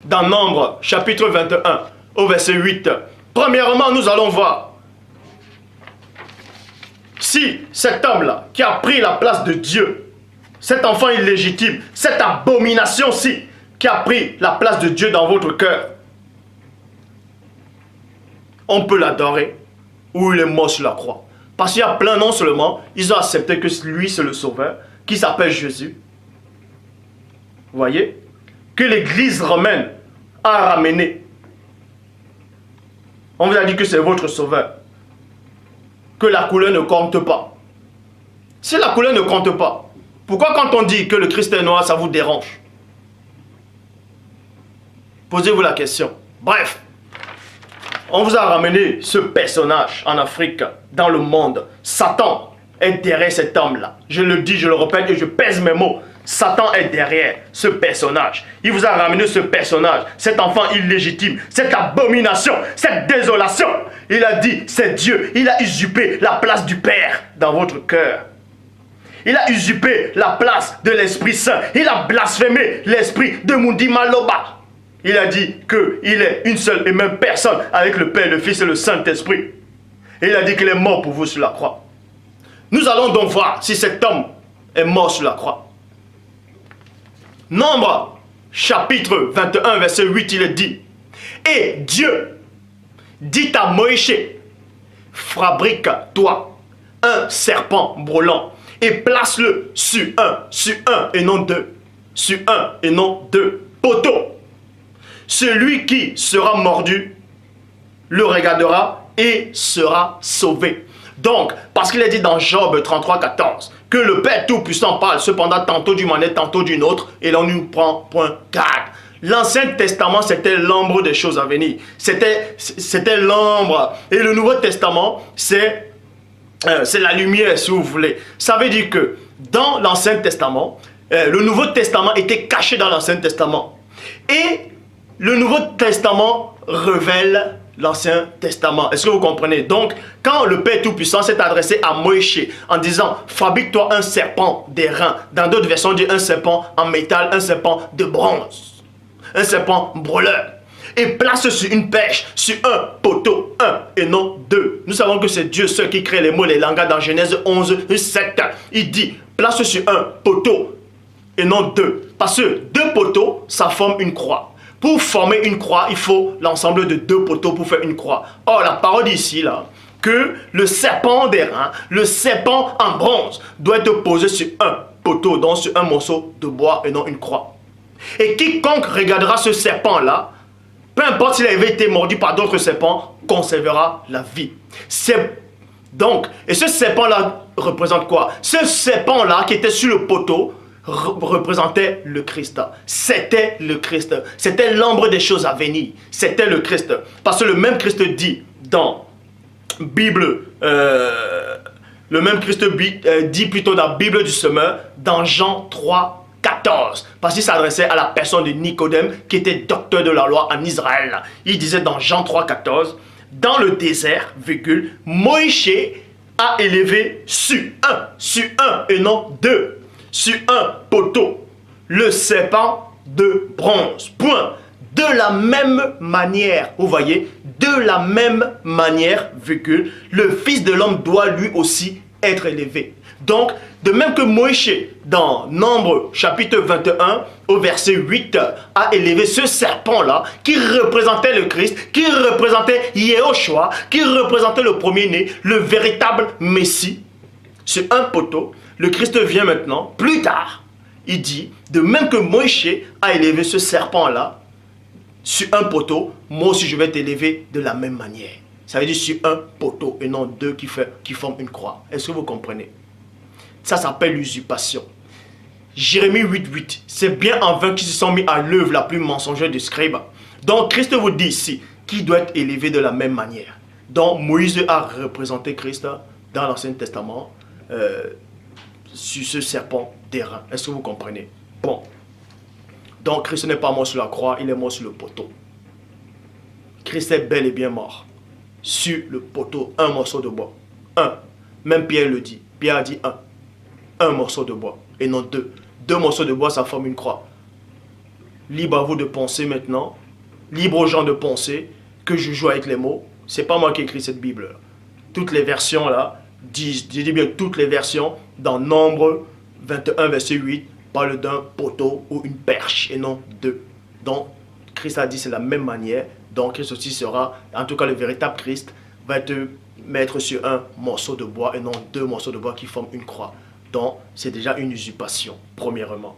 dans Nombre, chapitre 21, au verset 8. Premièrement, nous allons voir si cet homme-là, qui a pris la place de Dieu, cet enfant illégitime, cette abomination-ci, qui a pris la place de Dieu dans votre cœur, on peut l'adorer ou il est mort sur la croix. Parce qu'il y a plein, non seulement, ils ont accepté que lui c'est le sauveur, qui s'appelle Jésus. Vous voyez? Que l'église romaine a ramené. On vous a dit que c'est votre sauveur. Que la couleur ne compte pas. Si la couleur ne compte pas, pourquoi quand on dit que le Christ est noir, ça vous dérange? Posez-vous la question. Bref, on vous a ramené ce personnage en Afrique, dans le monde. Satan est derrière cet homme-là. Je le dis, je le répète et je pèse mes mots. Satan est derrière ce personnage. Il vous a ramené ce personnage, cet enfant illégitime, cette abomination, cette désolation. Il a dit, c'est Dieu. Il a usurpé la place du Père dans votre cœur. Il a usurpé la place de l'Esprit Saint. Il a blasphémé l'esprit de Mundi Maloba. Il a dit qu'il est une seule et même personne avec le Père, le Fils et le Saint-Esprit. Et il a dit qu'il est mort pour vous sur la croix. Nous allons donc voir si cet homme est mort sur la croix. Nombre, chapitre 21, verset 8, il est dit. Et Dieu dit à Moïse, fabrique-toi un serpent brûlant et place-le sur un et non deux. Sur un et non deux poteaux. Celui qui sera mordu le regardera et sera sauvé. Donc, parce qu'il est dit dans Job 33, 14, que le Père Tout-Puissant parle cependant tantôt d'une manière, tantôt d'une autre, et l'on nous prend point garde. L'Ancien Testament, c'était l'ombre des choses à venir. C'était l'ombre. Et le Nouveau Testament, c'est la lumière, si vous voulez. Ça veut dire que dans l'Ancien Testament, le Nouveau Testament était caché dans l'Ancien Testament. Et le Nouveau Testament révèle l'Ancien Testament. Est-ce que vous comprenez? Donc, quand le Père Tout-Puissant s'est adressé à Moïse en disant « Fabrique-toi un serpent d'airain », dans d'autres versions, on dit un serpent en métal, un serpent de bronze, un serpent brûleur, et place sur une pêche, sur un poteau, un et non deux. Nous savons que c'est Dieu seul qui crée les mots, les langages dans Genèse 11, 7. Il dit « Place sur un poteau et non deux », parce que deux poteaux, ça forme une croix. Pour former une croix, il faut l'ensemble de deux poteaux pour faire une croix. Or, la parole ici, là, que le serpent d'airain, le serpent en bronze, doit être posé sur un poteau, donc sur un morceau de bois et non une croix. Et quiconque regardera ce serpent-là, peu importe s'il avait été mordu par d'autres serpents, conservera la vie. Donc, et ce serpent-là représente quoi? Ce serpent-là qui était sur le poteau, représentait le Christ. C'était le Christ. C'était l'ombre des choses à venir. C'était le Christ. Parce que le même Christ dit dans Bible, le même Christ dit plutôt dans la Bible du Semeur, dans Jean 3, 14. Parce qu'il s'adressait à la personne de Nicodème qui était docteur de la loi en Israël. Il disait dans Jean 3, 14, dans le désert, Moïse a élevé sur un et non deux. Sur un poteau, le serpent de bronze. Point. De la même manière, vous voyez, de la même manière, le Fils de l'homme doit lui aussi être élevé. Donc, de même que Moïse, dans Nombre chapitre 21, au verset 8, a élevé ce serpent-là, qui représentait le Christ, qui représentait Yehoshua, qui représentait le premier-né, le véritable Messie, sur un poteau. Le Christ vient maintenant, plus tard, il dit, de même que Moïse a élevé ce serpent-là sur un poteau, moi aussi je vais t'élever de la même manière. Ça veut dire sur un poteau et non deux qui forment une croix. Est-ce que vous comprenez? Ça s'appelle l'usurpation. Jérémie 8.8, c'est bien en vain qu'ils se sont mis à l'œuvre la plus mensongère du scribe. Donc Christ vous dit ici qu'il doit être élevé de la même manière. Donc Moïse a représenté Christ dans l'Ancien Testament, sur ce serpent d'airain. Est-ce que vous comprenez? Bon. Donc Christ n'est pas mort sur la croix, il est mort sur le poteau. Christ est bel et bien mort. Sur le poteau, un morceau de bois. Un. Même Pierre le dit. Pierre a dit un. Un morceau de bois. Et non deux. Deux morceaux de bois, ça forme une croix. libre à vous de penser maintenant, libre aux gens de penser que je joue avec les mots. C'est pas moi qui ai écrit cette Bible. Toutes les versions là, je dis bien toutes les versions, dans Nombre 21, verset 8, parle d'un poteau ou une perche et non deux. Donc, Christ a dit c'est la même manière. Donc, Christ aussi sera, en tout cas le véritable Christ, va te mettre sur un morceau de bois et non deux morceaux de bois qui forment une croix. Donc, c'est déjà une usurpation, premièrement.